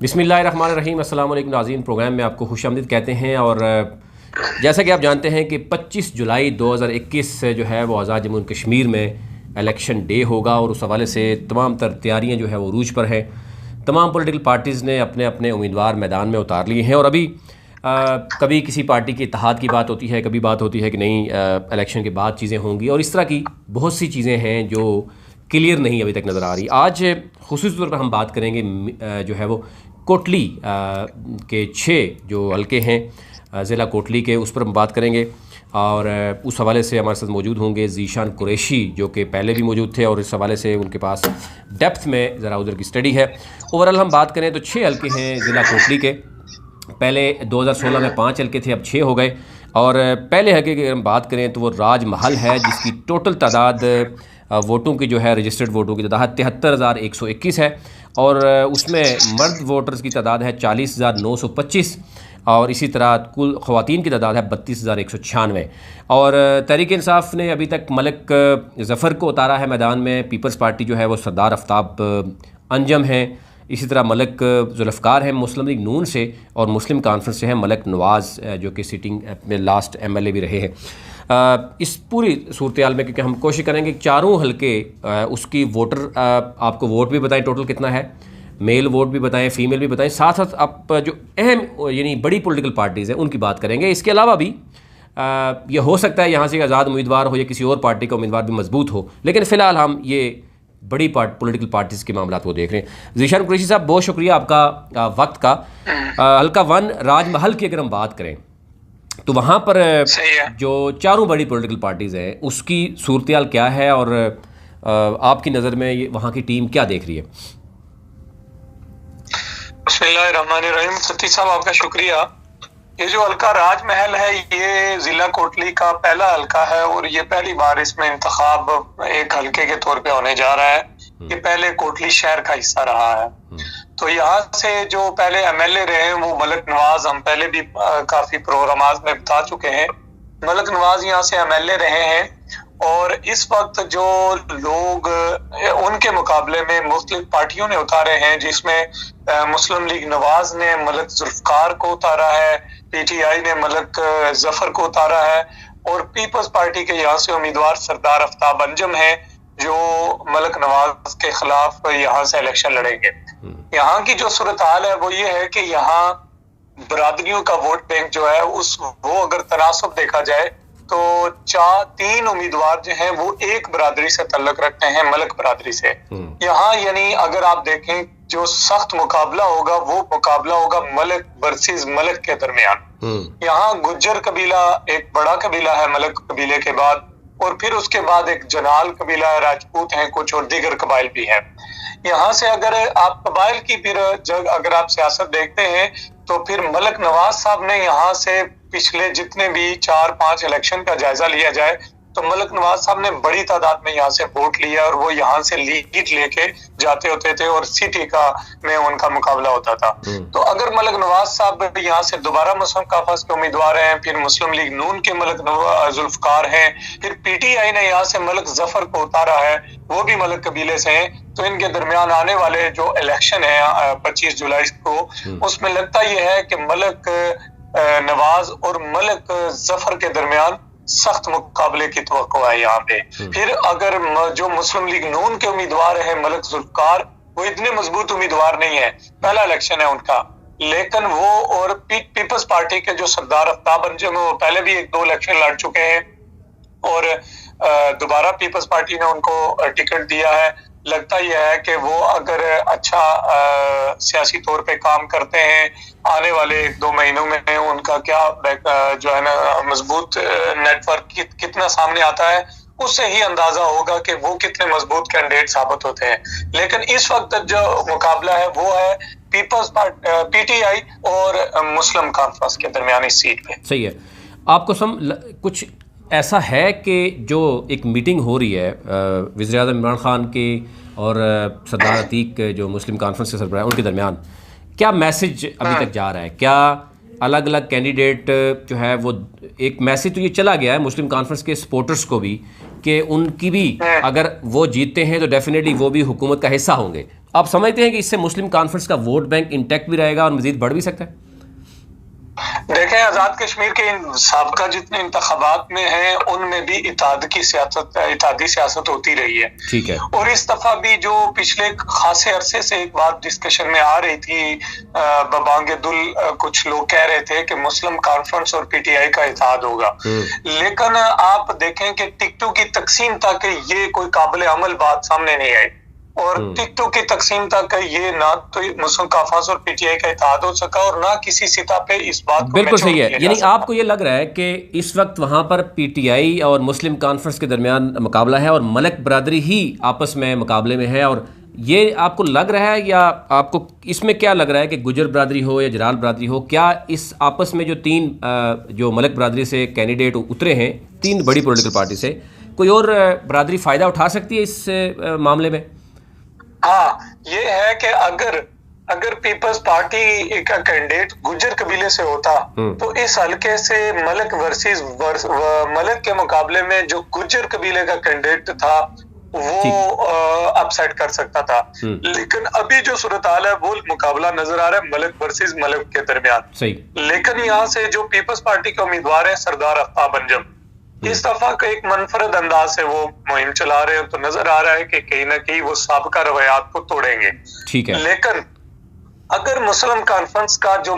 बिस्मिल्लाहिर्रहमानिर्रहीम। अस्सलाम वालेकुम नाज़रीन, प्रोग्राम में आपको खुशामदीद कहते हैं। और जैसा कि आप जानते हैं कि 25 जुलाई 2021 से जो है वो आज़ाद जम्मू कश्मीर में इलेक्शन डे होगा और उस हवाले से तमाम तर तैयारियाँ जो है वो रूज पर हैं। तमाम पॉलिटिकल पार्टीज़ ने अपने अपने उम्मीदवार मैदान में उतार लिए हैं और अभी कभी किसी पार्टी के इत्तेहाद की बात होती है, कभी बात होती है कि नहीं इलेक्शन के बाद चीज़ें होंगी, और इस तरह की बहुत सी चीज़ें हैं जो क्लियर नहीं अभी तक नज़र आ रही। आज खुसूसी तौर पर हम बात करेंगे जो है वो कोटली के 6 जो हल्के हैं ज़िला कोटली के, उस पर हम बात करेंगे। और उस हवाले से हमारे साथ मौजूद होंगे ज़ीशान कुरैशी, जो कि पहले भी मौजूद थे और इस हवाले से उनके पास डेप्थ में ज़रा उधर की स्टडी है। ओवरऑल हम बात करें तो 6 हल्के हैं ज़िला कोटली के। पहले 2016 में 5 हल्के थे, अब 6 हो गए। और पहले हल्के की अगर हम बात करें तो वो राजमहल है, जिसकी टोटल तादाद वोटों की जो है रजिस्टर्ड वोटों की तादाद 73,121 है और उसमें मर्द वोटर्स की तादाद है 40,925 और इसी तरह कुल ख़वातीन की तादाद है 32,196। और तहरीक इंसाफ ने अभी तक मलिक ज़फ़र को उतारा है मैदान में। पीपल्स पार्टी जो है वो सरदार आफ्ताब अंजम है। इसी तरह मलिक जुल्फ़कार हैं मुस्लिम लीग नून से, और मुस्लिम कॉन्फ्रेंस से हैं मलिक नवाज़, जो कि सिटिंग में लास्ट MLA भी रहे हैं। इस पूरी सूरत में क्योंकि हम कोशिश करेंगे कि चारों हल्के उसकी वोटर आपको वोट भी बताएं टोटल कितना है, मेल वोट भी बताएं, फीमेल भी बताएं, साथ साथ आप जो अहम यानी बड़ी पॉलिटिकल पार्टीज़ हैं उनकी बात करेंगे। इसके अलावा भी ये हो सकता है यहाँ से आज़ाद उम्मीदवार हो या किसी और पार्टी का उम्मीदवार भी मजबूत हो, लेकिन फ़िलहाल हम ये बड़ी पॉलिटिकल पार्टीज़ के मामला को देख रहे हैं। ज़ीशान कुरैशी साहब, बहुत शुक्रिया आपका वक्त का। हल्का 1 राजमहल की अगर हम बात करें तो वहाँ पर जो चारों बड़ी पॉलिटिकल पार्टीज़ हैं उसकी सूरत क्या है और आपकी नज़र में वहाँ की टीम क्या देख रही है? बिस्मिल्लाहिर्रहमानिर्रहीम। सती साहब, आपका शुक्रिया। ये जो हल्का राजमहल है ये जिला कोटली का पहला हल्का है और ये पहली बार इसमें इंतखाब एक हल्के के तौर पे होने जा रहा है। ये पहले कोटली शहर का हिस्सा रहा है। तो यहाँ से जो पहले MLA रहे हैं वो मलिक नवाज, हम पहले भी काफी प्रोग्राम में बता चुके हैं, मलिक नवाज यहाँ से MLA रहे हैं। और इस वक्त जो लोग उनके मुकाबले में मुख्तलिफ पार्टियों ने उतारे हैं, जिसमें मुस्लिम लीग नवाज ने मलिक जुल्फ़कार को उतारा है, PTI ने मलिक ज़फ़र को उतारा है, और पीपल्स पार्टी के यहाँ से उम्मीदवार सरदार आफ्ताब अंजम है जो मलिक नवाज के खिलाफ यहाँ से इलेक्शन लड़ेंगे। यहाँ की जो सूरत हाल है वो ये है कि यहाँ बरादरियों का वोट बैंक जो है वो अगर तनासब देखा जाए तो 3 उम्मीदवार जो हैं वो एक बरादरी से तल्लुक रखते हैं, मलिक बरादरी से। यहाँ यानी अगर आप देखें जो सख्त मुकाबला होगा वो मुकाबला होगा मलिक वर्सेस मलिक के दरमियान। यहाँ गुज्जर कबीला एक बड़ा कबीला है मलिक कबीले के बाद, और फिर उसके बाद एक जनाल कबीला है, राजपूत हैं कुछ, और दीगर कबाइल भी हैं। यहाँ से अगर आप कबाइल की फिर अगर आप सियासत देखते हैं तो फिर मलिक नवाज साहब ने यहाँ से पिछले जितने भी 4-5 इलेक्शन का जायजा लिया जाए तो मलिक नवाज साहब ने बड़ी तादाद में यहाँ से वोट लिया और वो यहाँ से लीड लेके जाते होते थे और सिटी का में उनका मुकाबला होता था। तो अगर मलिक नवाज साहब यहाँ से दोबारा मुस्लिम काफस के उम्मीदवार हैं, फिर मुस्लिम लीग नून के मलिक जुल्फ़कार हैं, फिर PTI ने यहाँ से मलिक ज़फ़र को उतारा है, वो भी मलिक कबीले से हैं, तो इनके दरमियान आने वाले जो इलेक्शन है 25 जुलाई को, उसमें लगता यह है कि मलिक नवाज और मलिक ज़फ़र के दरमियान सख्त मुकाबले की तवक्को है यहाँ पे। फिर अगर जो मुस्लिम लीग नून के उम्मीदवार हैं मलिक जुल्फ़कार, वो इतने मजबूत उम्मीदवार नहीं है, पहला इलेक्शन है उनका, लेकिन वो और पीपल्स पार्टी के जो सरदार आफ्ताब अंजम है वो पहले भी 1-2 इलेक्शन लड़ चुके हैं और दोबारा पीपल्स पार्टी ने उनको टिकट दिया है। लगता यह है कि वो अगर अच्छा सियासी तौर पे काम करते हैं, आने वाले 1-2 महीनों में उनका क्या जो है ना मजबूत नेटवर्क कितना सामने आता है, उससे ही अंदाजा होगा कि वो कितने मजबूत कैंडिडेट साबित होते हैं। लेकिन इस वक्त जो मुकाबला है वो है पीपल्स PTI और मुस्लिम कॉन्फ्रेंस के दरमियान इस सीट पे। सही है। आपको कुछ ऐसा है कि जो एक मीटिंग हो रही है वज़ीर-ए-आज़म इमरान खान के और सरदार अतीक जो मुस्लिम कॉन्फ्रेंस के सरबराह उनके दरमियान, क्या मैसेज अभी तक जा रहा है? क्या अलग अलग कैंडिडेट जो है वो, एक मैसेज तो ये चला गया है मुस्लिम कॉन्फ्रेंस के सपोर्टर्स को भी कि उनकी भी अगर वो जीतते हैं तो डेफिनेटली वो भी हुकूमत का हिस्सा होंगे। आप समझते हैं कि इससे मुस्लिम कॉन्फ्रेंस का वोट बैंक इंटैक्ट भी रहेगा और मजीद बढ़ भी सकता है? देखें, आजाद कश्मीर के इन साबका जितने इंतखाबात में हैं उनमें भी इत्तेहादी सियासत होती रही है। ठीक है। और इस दफा भी जो पिछले खासे अरसे से एक बात डिस्कशन में आ रही थी, बबांगे दुल कुछ लोग कह रहे थे कि मुस्लिम कॉन्फ्रेंस और पीटीआई का इत्तेहाद होगा, लेकिन आप देखें कि टिकटों की तकसीम तक ये कोई काबिल अमल बात सामने नहीं आई, और टिकटों की तकसीम तक ये ना तो मुस्लिम कॉन्फ्रेंस और पीटीआई का इत्तेहाद हो सका और ना किसी सतह पे इस बात को बिल्कुल सही है। यानी आपको ये लग रहा है कि इस वक्त वहां पर पीटीआई और मुस्लिम कॉन्फ्रेंस के दरमियान मुकाबला है और मलक बरादरी ही आपस में मुकाबले में है, और ये आपको लग रहा है या आपको इसमें क्या लग रहा है कि गुजर बरादरी हो या जराल बरादरी हो, क्या इस आपस में जो तीन जो मलक बरादरी से कैंडिडेट उतरे हैं, तीन बड़ी पॉलिटिकल पार्टी से, कोई और बरादरी फ़ायदा उठा सकती है इस मामले में? हाँ, ये है कि अगर पीपल्स पार्टी का कैंडिडेट गुज्जर कबीले से होता तो इस हल्के से मलक वर्सेस मलक के मुकाबले में जो गुज्जर कबीले का कैंडिडेट था वो अपसेट कर सकता था, लेकिन अभी जो सूरत हाल है वो मुकाबला नजर आ रहा है मलक वर्सेस मलक के दरमियान। सही। लेकिन यहाँ से जो पीपल्स पार्टी के उम्मीदवार है सरदार आफ्ताब अंजम, इस दफा का एक मनफरद अंदाज से वो मुहिम चला रहे हैं, तो नजर आ रहा है कि कहीं ना कहीं वो साबका रवैयात को तोड़ेंगे। ठीक है। लेकिन अगर मुस्लिम कॉन्फ्रेंस का जो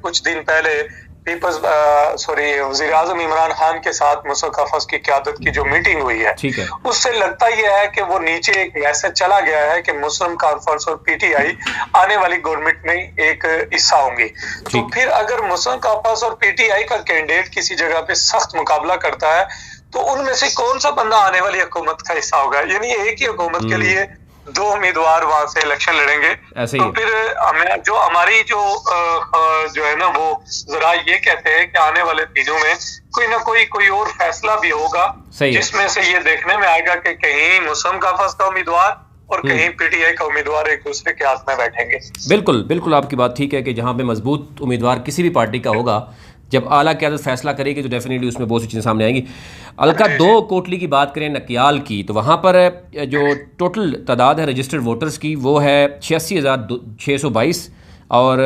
कुछ दिन पहले वज़ीर आज़म इमरान खान के साथ मुस्लिम कॉन्फ्रेंस की क़यादत की जो मीटिंग हुई है, ठीक है, उससे लगता यह है कि वो नीचे एक मैसेज चला गया है कि मुस्लिम कॉन्फ्रेंस और पीटीआई आने वाली गवर्नमेंट में एक हिस्सा होंगे। तो फिर अगर मुस्लिम कॉन्फ्रेंस और पीटीआई का कैंडिडेट किसी जगह पे सख्त मुकाबला करता है तो उनमें से कौन सा बंदा आने वाली हुकूमत का हिस्सा होगा? यानी एक ही हुकूमत के लिए दो उम्मीदवार वहां से इलेक्शन लड़ेंगे। ऐसे तो फिर हमारी जो है ना वो जरा ये कहते हैं कि आने वाले दिनों में कोई ना कोई और फैसला भी होगा जिसमें से ये देखने में आएगा कि कहीं मुस्लिम कॉन्फ्रेंस का उम्मीदवार और कहीं पीटीआई का उम्मीदवार एक दूसरे के हाथ में बैठेंगे। बिल्कुल बिल्कुल, आपकी बात ठीक है कि जहाँ पे मजबूत उम्मीदवार किसी भी पार्टी का होगा, जब आला क़यादत फैसला करेगी तो डेफिनेटली उसमें बहुत सी चीज़ें सामने आएंगी। अलका दो कोटली की बात करें, नकियाल की, तो वहाँ पर जो टोटल तादाद है रजिस्टर्ड वोटर्स की वो है 86,622 और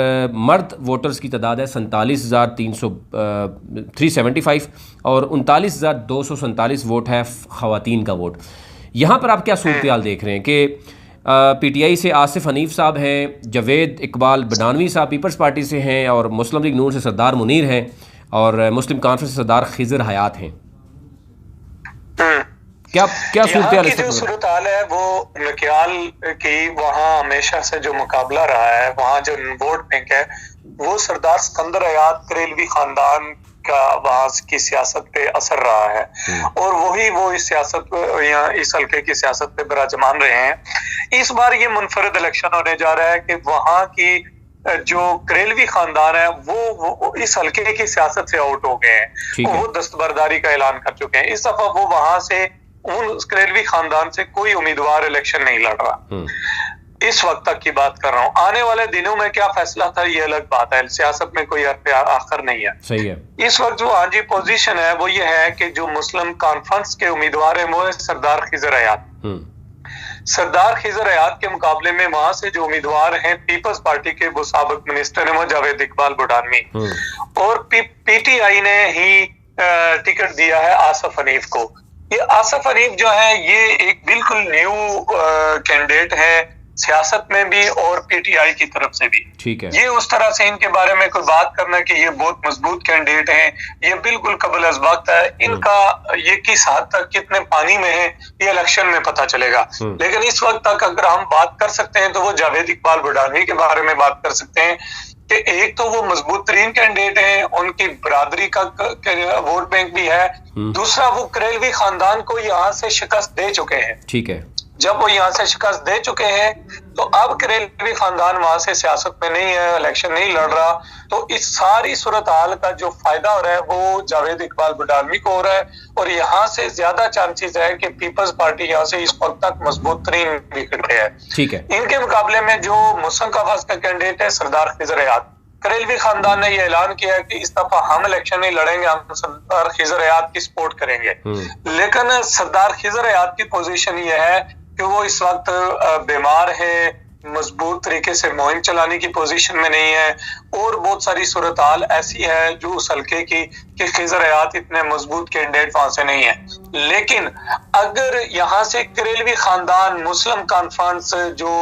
मर्द वोटर्स की तादाद है 47,375 और 39,247 वोट है ख़वातीन का वोट। यहाँ पर आप क्या सूरत-ए-हाल देख रहे हैं कि पीटीआई से आसिफ हनीफ साहब हैं, जावेद इकबाल बदानवी साहब पीपल्स पार्टी से हैं और मुस्लिम लीग नून से सरदार मुनीर हैं और मुस्लिम कॉन्फ्रेंस से सरदार खिजर हयात हैं। क्या सूरत हाल है वो नकियाल की, वहाँ हमेशा से जो मुकाबला रहा है, वहाँ जो वोट बैंक है वो सरदार सिकंदर हयात करेलवी खानदान का वहां की सियासत पे असर रहा है और वो इस सियासत या इस हल्के की सियासत पे विराजमान रहे हैं। इस बार ये मुनफरद इलेक्शन होने जा रहा है कि वहां की जो करेलवी खानदान है वो इस हल्के की सियासत से आउट हो गए हैं, वो दस्तबरदारी का ऐलान कर चुके हैं। इस दफा वो वहां से उन करेलवी खानदान से कोई उम्मीदवार इलेक्शन नहीं लड़ रहा। इस वक्त तक की बात कर रहा हूँ, आने वाले दिनों में क्या फैसला था ये अलग बात है, सियासत में कोई आखिर नहीं है। सही है। इस वक्त जो आज पोजीशन है वो ये है कि जो मुस्लिम कॉन्फ्रेंस के उम्मीदवार हैं वो है सरदार खिजर हयात। सरदार खिजर हयात के मुकाबले में वहां से जो उम्मीदवार हैं पीपल्स पार्टी के वो साबिक मिनिस्टर है वो जावेद इकबाल बुडानवी और पीटीआई ने ही टिकट दिया है आसिफ हनीफ को। ये आसिफ हनीफ जो है ये एक बिल्कुल न्यू कैंडिडेट है सियासत में भी और पीटीआई की तरफ से भी। ठीक है। ये उस तरह से इनके बारे में कोई बात करना कि ये बहुत मजबूत कैंडिडेट हैं, ये बिल्कुल कबल अज़ वक्त है। इनका ये किस हद तक कितने पानी में है ये इलेक्शन में पता चलेगा, लेकिन इस वक्त तक अगर हम बात कर सकते हैं तो वो जावेद इकबाल बुडानवी के बारे में बात कर सकते हैं कि एक तो वो मजबूत तरीन कैंडिडेट हैं, उनकी बरादरी का वोट बैंक भी है, दूसरा वो करेलवी खानदान को यहाँ से शिकस्त दे चुके हैं। ठीक है। जब वो यहाँ से शिकस्त दे चुके हैं तो अब करेलवी खानदान वहां से सियासत में नहीं है, इलेक्शन नहीं लड़ रहा, तो इस सारी सूरत हाल का जो फायदा हो रहा है वो जावेद इकबाल बुडानवी को हो रहा है और यहाँ से ज्यादा चांसेस है कि पीपल्स पार्टी यहाँ से इस वक्त तक मजबूत तरीन विकेट पे है। ठीक है। इनके मुकाबले में जो मुस्लिम कॉन्फ्रेंस का कैंडिडेट है सरदार खिजर हयात, करेलवी खानदान ने ये ऐलान किया है कि इस दफा हम इलेक्शन नहीं लड़ेंगे, हम सरदार खिजर हयात की सपोर्ट करेंगे। लेकिन सरदार खिजर हयात की पोजीशन ये है कि वो इस वक्त बीमार है, मजबूत तरीके से मुहिम चलाने की पोजीशन में नहीं है, और बहुत सारी सूरत हाल ऐसी है जो उस हल्के की कि खिजर हयात इतने मजबूत कैंडिडेट वहां से नहीं है। लेकिन अगर यहाँ से करेलवी खानदान मुस्लिम कॉन्फ्रेंस जो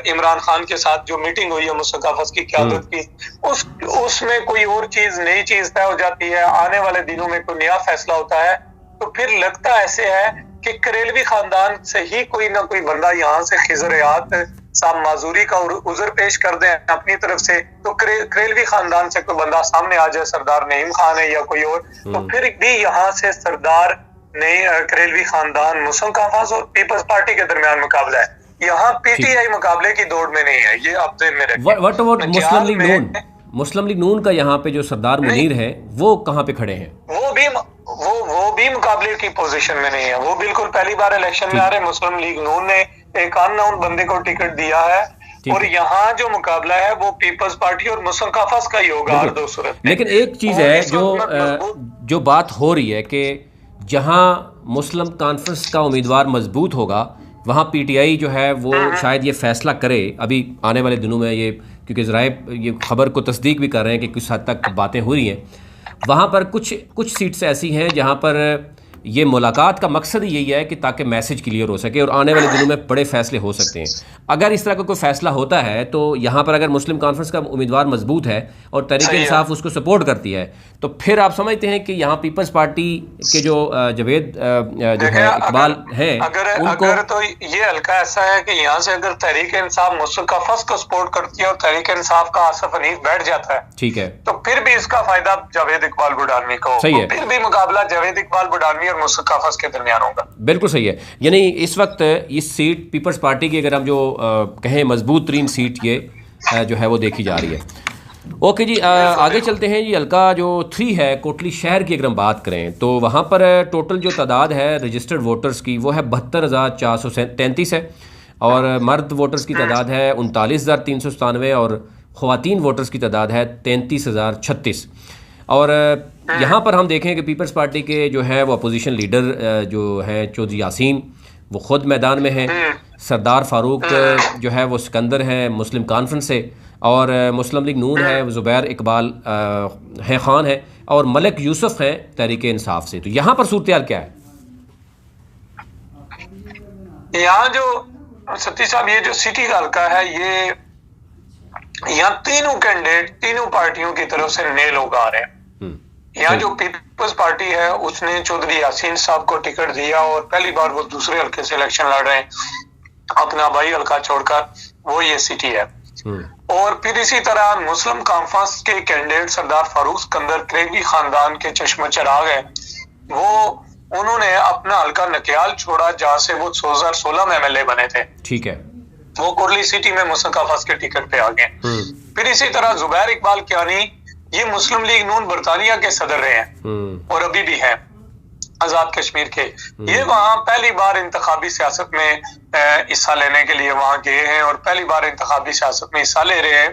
इमरान खान के साथ जो मीटिंग हुई है मुस्तफा हफज की क़यादत की, उसमें कोई और चीज, नई चीज तय हो जाती है, आने वाले दिनों में कोई नया फैसला होता है, तो फिर लगता ऐसे है कि करेलवी खानदान से ही कोई ना कोई बंदा यहाँ से खिजर हयात साहब माजूरी का उज़र पेश कर दें अपनी तरफ से, तो करेलवी खानदान से कोई बंदा सामने आ जाए, सरदार नईम खान है या कोई और, तो फिर भी यहाँ से सरदार करेलवी खानदान मुस्लिम कॉन्फ्रेंस और पीपल्स पार्टी के दरमियान मुकाबला है। यहाँ पीटीआई मुकाबले की दौड़ में नहीं है, ये आप ध्यान में रखिए। What about Muslim League Noon? मुस्लिम लीग नून का यहाँ पे जो सरदार मुनीर है वो कहाँ पे खड़े हैं? वो भी मुकाबले की पोजीशन में नहीं है, वो बिल्कुल पहली बार इलेक्शन में आ रहे। मुस्लिम लीग नून ने एक अननोन बंदे को टिकट दिया है, और यहाँ जो मुकाबला है वो पीपल्स पार्टी और मुस्लिम कॉन्फ्रेंस का ही होगा हर दो सूरत में। लेकिन एक चीज है जो बात हो रही है कि जहाँ मुस्लिम कॉन्फ्रेंस का उम्मीदवार मजबूत होगा वहाँ पीटीआई जो है वो शायद ये फैसला करे अभी आने वाले दिनों में, ये क्योंकि ज़राए ये खबर को तस्दीक भी कर रहे हैं कि कुछ हद तक बातें हो रही हैं, वहाँ पर कुछ सीट्स ऐसी हैं जहाँ पर ये मुलाकात का मकसद ही यही है कि ताकि मैसेज क्लियर हो सके और आने वाले दिनों में बड़े फैसले हो सकते हैं। अगर इस तरह का कोई फैसला होता है तो यहाँ पर अगर मुस्लिम कॉन्फ्रेंस का उम्मीदवार मजबूत है और तहरीक इंसाफ उसको सपोर्ट करती है, तो फिर आप समझते हैं कि यहाँ पीपल्स पार्टी के जो जवेद जो है इकबाल है अगर तो ये हल्का ऐसा है कि यहाँ से अगर तहरीक इंसाफ मुस्लिम कॉन्फ्रेंस को सपोर्ट करती है और तहरीक इंसाफ का आसिफ हनीफ बैठ जाता है, ठीक है, तो फिर भी इसका फायदा जावेद इकबाल बुढ़ानवी को, फिर भी मुकाबला जावेद इकबाल बुढ़ानवी और मुस्लिम कॉन्फ्रेंस के दरमियान होगा। बिल्कुल सही है। यानी इस वक्त इस सीट पीपल्स पार्टी की अगर हम जो कहें मजबूत तरीन सीट ये जो है वो देखी जा रही है। ओके जी, आगे चलते हैं जी। हल्का जो 3 है कोटली शहर की अगर हम बात करें तो वहाँ पर टोटल जो तादाद है रजिस्टर्ड वोटर्स की वो है 72,433 है, और मर्द वोटर्स की तादाद है 39,397 और ख़वातीन वोटर्स की तादाद है 33,036। और यहाँ पर हम देखें कि पीपल्स पार्टी के जो है वो अपोजिशन लीडर जो है चौधरी यासीन वो ख़ुद मैदान में हैं, सरदार फारूक जो है वो सिकंदर है मुस्लिम कॉन्फ्रेंस से, और मुस्लिम लीग नून है ज़ुबैर इकबाल है ख़ान है, और मलिक यूसुफ है तहरीक इंसाफ से। तो यहाँ पर सूरत क्या है? यहाँ जो सतीश साहब ये जो सिटी का हल्का है, ये यहाँ तीनों कैंडिडेट तीनों पार्टियों की तरफ से नए लोग आ रहे हैं। यहाँ जो पीपल्स पार्टी है उसने चौधरी यासीन साहब को टिकट दिया और पहली बार वो दूसरे हल्के से इलेक्शन लड़ रहे हैं अपना भाई हल्का छोड़कर, वो ये सिटी है। और फिर इसी तरह मुस्लिम कॉन्फ्रेंस के कैंडिडेट सरदार फारूक सिकंदर करेलवी खानदान के चश्मे चिराग है, वो उन्होंने अपना हल्का नकियाल छोड़ा जहाँ से वो 2016 में MLA बने थे, ठीक है, वो कोटली सिटी में मुस्लिम कॉन्फ्रेंस के टिकट पे आ गए। फिर इसी तरह जुबैर इकबाल कियानी ये मुस्लिम लीग नून बरतानिया के सदर रहे हैं और अभी भी हैं आजाद कश्मीर के, ये वहाँ पहली बार इंतखाबी सियासत में हिस्सा लेने के लिए वहाँ गए हैं और पहली बार इंतखाबी सियासत में हिस्सा ले रहे हैं,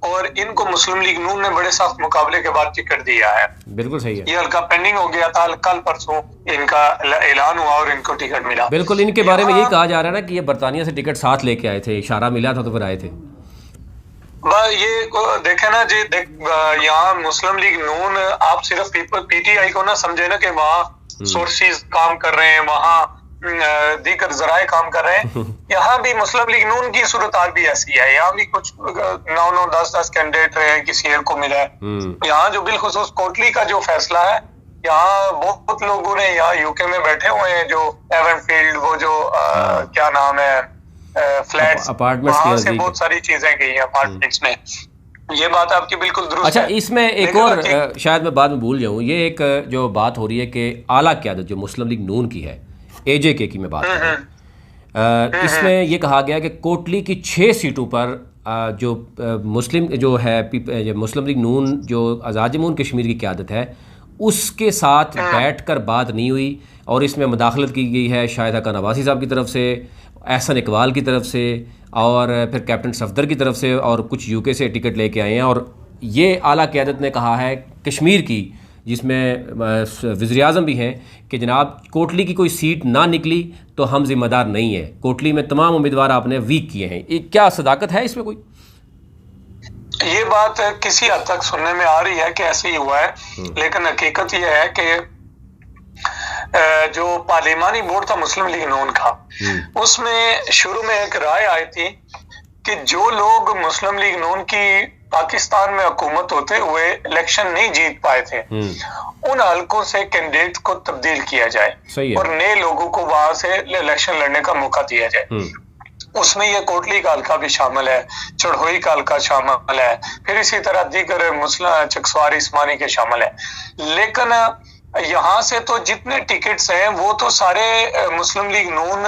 और इनको मुस्लिम लीग नून ने बड़े सख्त मुकाबले के बाद टिकट दिया है। बिल्कुल सही है। ये हल्का पेंडिंग हो गया था, कल परसों इनका ऐलान हुआ और इनको टिकट मिला। बिल्कुल, इनके बारे में यही कहा जा रहा है ना कि ये बरतानिया से टिकट साथ लेके आए थे, इशारा मिला था तो फिर आए थे। ये देखे ना जी, यहाँ मुस्लिम लीग नून आप सिर्फ पीटीआई को ना समझे ना कि वहाँ सोर्सेज काम कर रहे हैं, वहाँ दीगर जराए काम कर रहे हैं, यहाँ भी मुस्लिम लीग नून की सूरत हाल भी ऐसी है। यहाँ भी कुछ 9-9, 10-10 कैंडिडेट रहे हैं, किसी एक को मिला है। यहाँ जो बिलखुसूस कोटली का जो फैसला है, यहाँ बहुत लोगों ने यहाँ यूके में बैठे हुए हैं, जो एवनफील्ड वो जो क्या नाम है फ्लैट्स, वहाँ से बहुत सारी चीजें गई हैं अपार्टमेंट्स में। ये बात आपकी बिल्कुल दुरुस्त अच्छा है। इसमें एक और शायद मैं बाद में भूल जाऊँ, ये एक जो बात हो रही है कि आला क़यादत जो मुस्लिम लीग नून की है, AJK की मैं बात कर रहा हूँ, इसमें ये कहा गया कि कोटली की 6 सीटों पर जो मुस्लिम जो है मुस्लिम लीग नून जो आज़ाद जमून कश्मीर की क़यादत है उसके साथ बैठकर बात नहीं हुई, और इसमें मुदाखलत की गई है शाहिद हक़ान अब्बासी साहब की तरफ से, एहसन इकबाल की तरफ से, और फिर कैप्टन सफदर की तरफ से, और कुछ यूके से टिकट लेके आए हैं, और ये आला क़यादत ने कहा है कश्मीर की, जिसमें वज़ीर-ए-आज़म भी हैं, कि जनाब कोटली की कोई सीट ना निकली तो हम ज़िम्मेदार नहीं है, कोटली में तमाम उम्मीदवार आपने वीक किए हैं। क्या सदाकत है इसमें कोई? ये बात किसी हद तक सुनने में आ रही है कि ऐसे ही हुआ है, लेकिन हकीकत ये है कि जो पार्लिमानी बोर्ड था मुस्लिम लीग नून का, उसमें शुरू में एक राय आई थी कि जो लोग मुस्लिम लीग नून की पाकिस्तान में हुकूमत होते हुए इलेक्शन नहीं जीत पाए थे, उन हलकों से कैंडिडेट को तब्दील किया जाए और नए लोगों को वहां से इलेक्शन लड़ने का मौका दिया जाए। उसमें ये कोटली का हल्का भी शामिल है, चढ़ोई का हल्का शामिल है, फिर इसी तरह दीगर मुस्लिम चकसवार इस्मानी के शामिल है। लेकिन यहाँ से तो जितने टिकट्स हैं वो तो सारे मुस्लिम लीग नून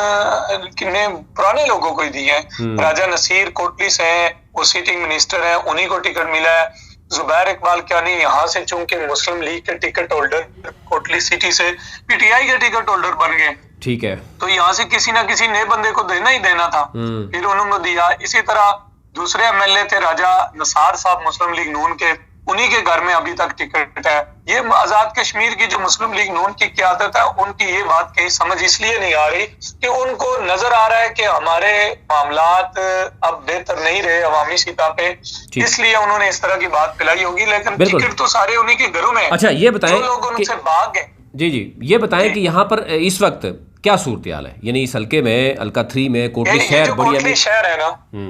ने पुराने लोगों को ही दिए हैं। राजा नसीर कोटली से हैं, वो सिटिंग मिनिस्टर हैं, उन्हीं को टिकट मिला है। जुबैर इकबाल क्यानी यहाँ से चूंकि मुस्लिम लीग के टिकट होल्डर कोटली सिटी से पीटीआई के टिकट होल्डर बन गए, ठीक है, तो यहाँ से किसी ना किसी नए बंदे को देना ही देना था, फिर उन्होंने दिया। इसी तरह दूसरे एमएलए थे राजा नसार साहब मुस्लिम लीग नून के, उन्हीं के घर में अभी तक टिकट है। ये आजाद कश्मीर की जो मुस्लिम लीग नून की क़यादत है, उनकी ये बात कहीं समझ इसलिए नहीं आ रही कि उनको नजर आ रहा है कि हमारे मामलात अब बेहतर नहीं रहे अवामी सतह पे, इसलिए उन्होंने इस तरह की बात फैलाई होगी। लेकिन टिकट तो सारे उन्हीं के घरों में। अच्छा, ये बताएं, लोग उनसे भाग गए। जी, ये बताएं कि यहाँ पर इस वक्त क्या सूरत हाल है, यानी इस हल्के में, हल्का 3 में कोटली शहर, कोटली शहर है ना,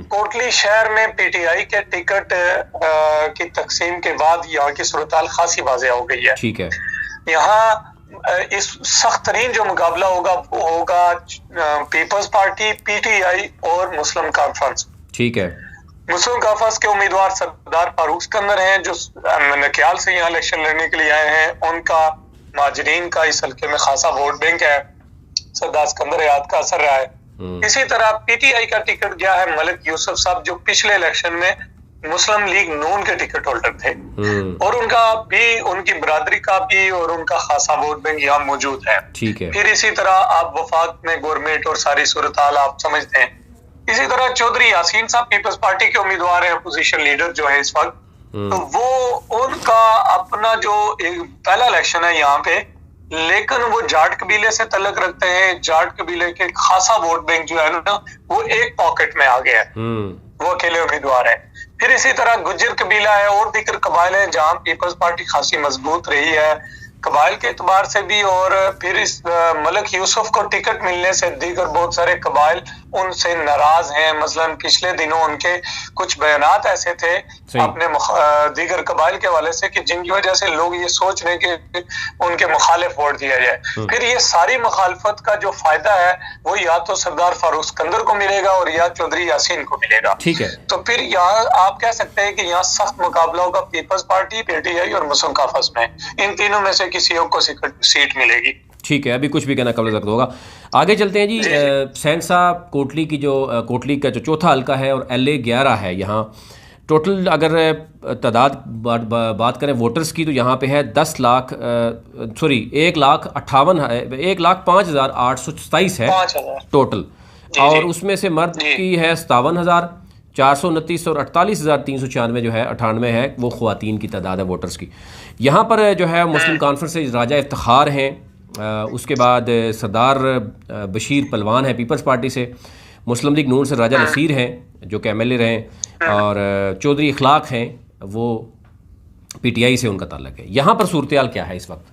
कोटली शहर में पीटीआई के टिकट की तकसीम के बाद यहाँ की सूरत हाल खासी वाज़ेह हो गई है। ठीक है, यहाँ इस सख्त तरीन जो मुकाबला होगा वो होगा पीपल्स पार्टी, पीटीआई और मुस्लिम कॉन्फ्रेंस। ठीक है, मुस्लिम कॉन्फ्रेंस के उम्मीदवार सरदार फारूक सिकंदर हैं, जो नकियाल से यहाँ इलेक्शन लड़ने के लिए आए हैं। उनका माजरीन का इस हल्के में खासा वोट बैंक है, सरदार सिकंदर याद का असर रहा है। इसी तरह पीटीआई का टिकट गया है मलिक यूसुफ साहब, जो पिछले इलेक्शन में मुस्लिम लीग नून के टिकट होल्डर थे, और उनका भी, उनकी बरादरी का भी और उनका खासा वोट बैंक यहाँ मौजूद है। ठीक है, फिर इसी तरह आप वफाक में गवर्नमेंट और सारी सूरत हाल आप समझते हैं। इसी तरह चौधरी यासीन साहब पीपल्स पार्टी के उम्मीदवार है, अपोजिशन लीडर जो है इस वक्त, तो वो उनका अपना जो पहला इलेक्शन है यहाँ पे, लेकिन वो जाट कबीले से तल्लुक रखते हैं। जाट कबीले के खासा वोट बैंक जो है ना, वो एक पॉकेट में आ गया है, वो अकेले उम्मीदवार है। फिर इसी तरह गुज्जर कबीला है और दीगर कबाइल है जहां पीपल्स पार्टी खासी मजबूत रही है कबाइल के एतबार से भी। और फिर इस मलिक यूसुफ को टिकट मिलने से दीगर बहुत सारे कबाइल उनसे नाराज हैं। मसलन पिछले दिनों उनके कुछ बयानात ऐसे थे अपने दीगर कबाइल के हवाले से कि जिनकी वजह से लोग ये सोच रहे कि उनके मुखालिफ वोट दिया जाए। फिर ये सारी मुखालफत का जो फायदा है वो या तो सरदार फारूक सिकंदर को मिलेगा और या चौधरी यासीन को मिलेगा। ठीक है, तो फिर यहाँ आप कह सकते हैं कि यहाँ सख्त मुकाबला होगा पीपल्स पार्टी, पीटीआई और मुस्लिम काफस में। इन तीनों में से किसी एक को सीट मिलेगी। ठीक है, अभी कुछ भी कहना कबल वक्त होगा। आगे चलते हैं जी। सहनसा कोटली की जो कोटली का जो चौथा हल्का है और LA 11 है, यहाँ टोटल अगर तादाद बात करें वोटर्स की तो यहाँ पे है 1,05,827 है टोटल, और उसमें से मर्द की है 57,429 और 48,396 जो है 98 है वो ख्वातीन की तादाद है वोटर्स की। यहाँ पर जो है मुस्लिम कॉन्फ्रेंस से राजा इफ्तिखार हैं, उसके बाद सरदार बशीर पलवान है पीपल्स पार्टी से, मुस्लिम लीग नून से राजा नसीर हैं जो कि MLA रहे, और चौधरी इखलाक हैं वो PTI से उनका ताल्लुक है। यहाँ पर सूरत हाल क्या है इस वक्त?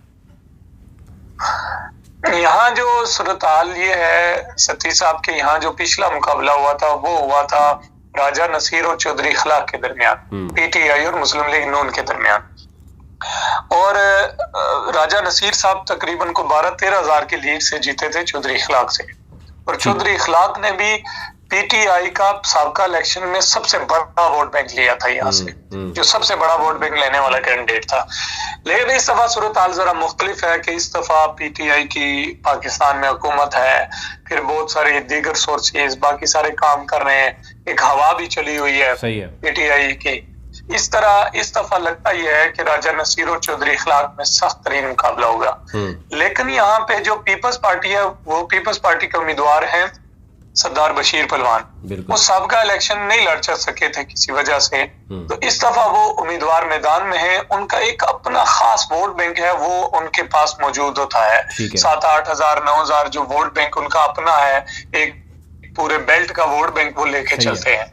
यहाँ जो सूरत हाल ये है सती साहब के, यहाँ जो पिछला मुकाबला हुआ था वो हुआ था राजा नसीर और चौधरी इखलाक के दरमियान, PTI और मुस्लिम लीग नून के दरमियान। और राजा नसीर साहब तकरीबन को 12-13 हजार की लीड से जीते थे चौधरी इखलाक से, और चौधरी इखलाक ने भी PTI का साबका इलेक्शन में सबसे बड़ा वोट बैंक लिया था यहाँ से, जो सबसे बड़ा वोट बैंक लेने वाला कैंडिडेट था। लेकिन इस दफा सूरत हाल जरा मुख्तलिफ है कि इस दफा PTI की पाकिस्तान में हुकूमत है, फिर बहुत सारे दीगर सोर्सेज बाकी सारे काम कर रहे हैं, एक हवा भी चली हुई है PTI की। इस तरह इस दफा लगता यह है कि राजा नसीर और चौधरी इखलाक में सख्त तरीन मुकाबला होगा। लेकिन यहाँ पे जो पीपल्स पार्टी है वो पीपल्स पार्टी के उम्मीदवार हैं सरदार बशीर पहलवान, वो सबका इलेक्शन नहीं लड़ सके थे किसी वजह से। तो इस दफा वो उम्मीदवार मैदान में है, उनका एक अपना खास वोट बैंक है, वो उनके पास मौजूद होता है। 7-8 हजार 9 हजार जो वोट बैंक उनका अपना है, एक पूरे बेल्ट का वोट बैंक वो लेके चलते हैं।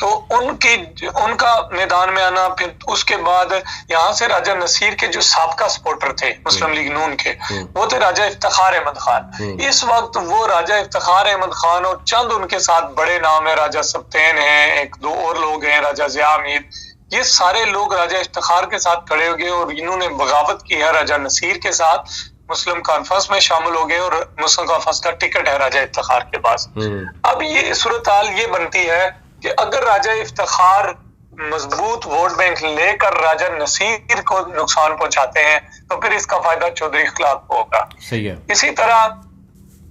तो उनका मैदान में आना, फिर उसके बाद यहाँ से राजा नसीर के जो साबका सपोर्टर थे मुस्लिम लीग नून के, वो थे राजा इफ्तिखार अहमद खान। इस वक्त वो राजा इफ्तिखार अहमद खान और चंद उनके साथ बड़े नाम है, राजा सप्तेन है, 1-2 और लोग हैं, राजा जिया अमीर, ये सारे लोग राजा इफ्तिखार के साथ खड़े हो गए और इन्होंने बगावत की है राजा नसीर के साथ, मुस्लिम कॉन्फ्रेंस में शामिल हो गए और मुस्लिम कॉन्फ्रेंस का टिकट है राजा इफ्तिखार के पास। अब ये सूरत हाल ये बनती है कि अगर राजा इफ्तिखार मजबूत वोट बैंक लेकर राजा नसीर को नुकसान पहुंचाते हैं तो फिर इसका फायदा चौधरी इखलाक को होगा। सही है। इसी तरह